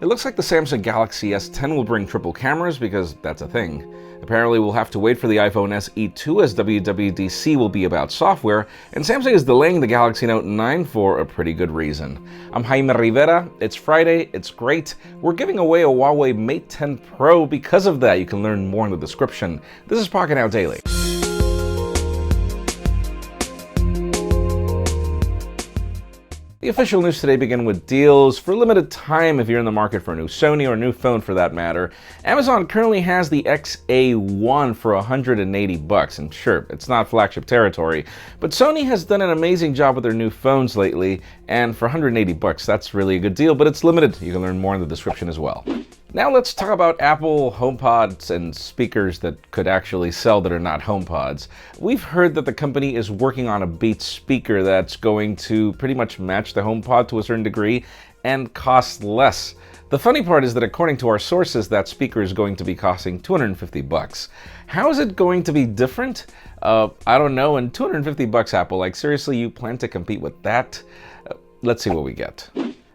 It looks like the Samsung Galaxy S10 will bring triple cameras because that's a thing. Apparently, we'll have to wait for the iPhone SE 2 as WWDC will be about software, and Samsung is delaying the Galaxy Note 9 for a pretty good reason. I'm Jaime Rivera. It's Friday. It's great. We're giving away a Huawei Mate 10 Pro because of that. You can learn more in the description. This is Pocketnow Daily. The official news today begin with deals for a limited time if you're in the market for a new Sony or a new phone for that matter. Amazon currently has the XA1 for $180, and sure, it's not flagship territory, but Sony has done an amazing job with their new phones lately, and for $180, that's really a good deal, but it's limited. You can learn more in the description as well. Now let's talk about Apple HomePods and speakers that could actually sell that are not HomePods. We've heard that the company is working on a Beats speaker that's going to pretty much match the HomePod to a certain degree and cost less. The funny part is that according to our sources, that speaker is going to be costing $250. How is it going to be different? I don't know. And $250, Apple, like seriously, you plan to compete with that? Let's see what we get.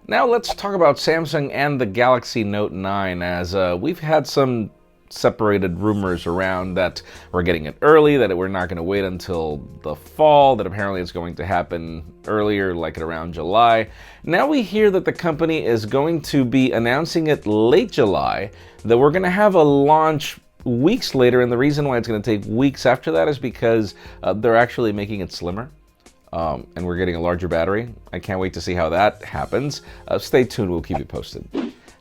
Now let's talk about Samsung and the Galaxy Note 9, as we've had some separated rumors around that we're getting it early, that we're not going to wait until the fall, that apparently it's going to happen earlier, like at around July. Now we hear that the company is going to be announcing it late July, that we're going to have a launch weeks later, and the reason why it's going to take weeks after that is because they're actually making it slimmer. And we're getting a larger battery. I can't wait to see how that happens. Stay tuned, we'll keep you posted.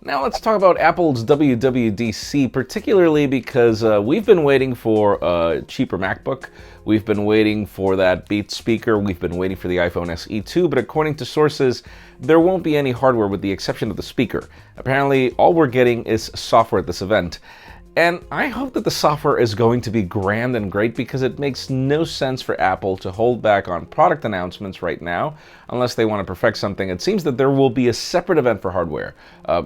Now let's talk about Apple's WWDC, particularly because we've been waiting for a cheaper MacBook. We've been waiting for that Beats speaker. We've been waiting for the iPhone SE 2, but according to sources, there won't be any hardware with the exception of the speaker. Apparently, all we're getting is software at this event. And I hope that the software is going to be grand and great because it makes no sense for Apple to hold back on product announcements right now unless they want to perfect something. It seems that there will be a separate event for hardware,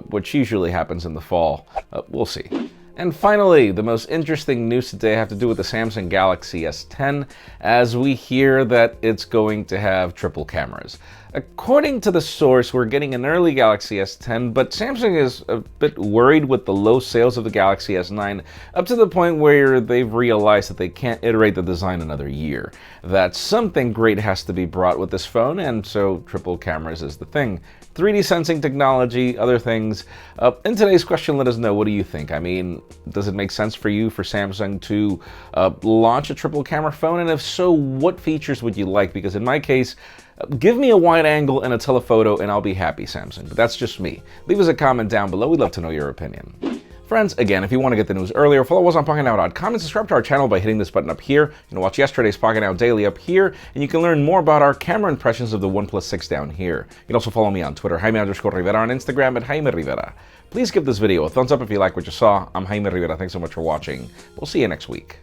which usually happens in the fall. We'll see. And finally, the most interesting news today have to do with the Samsung Galaxy S10, as we hear that it's going to have triple cameras. According to the source, we're getting an early Galaxy S10, but Samsung is a bit worried with the low sales of the Galaxy S9, up to the point where they've realized that they can't iterate the design another year. That something great has to be brought with this phone, and so triple cameras is the thing. 3D sensing technology, other things. In today's question, let us know, what do you think? I mean, does it make sense for you, for Samsung, to launch a triple camera phone? And if so, what features would you like? Because in my case, give me a wide angle and a telephoto and I'll be happy, Samsung. But that's just me. Leave us a comment down below. We'd love to know your opinion. Friends, again, if you want to get the news earlier, follow us on Pocketnow.com and subscribe to our channel by hitting this button up here. You can watch yesterday's Pocketnow Daily up here, and you can learn more about our camera impressions of the OnePlus 6 down here. You can also follow me on Twitter, Jaime_Rivera, on Instagram at Jaime Rivera. Please give this video a thumbs up if you like what you saw. I'm Jaime Rivera. Thanks so much for watching. We'll see you next week.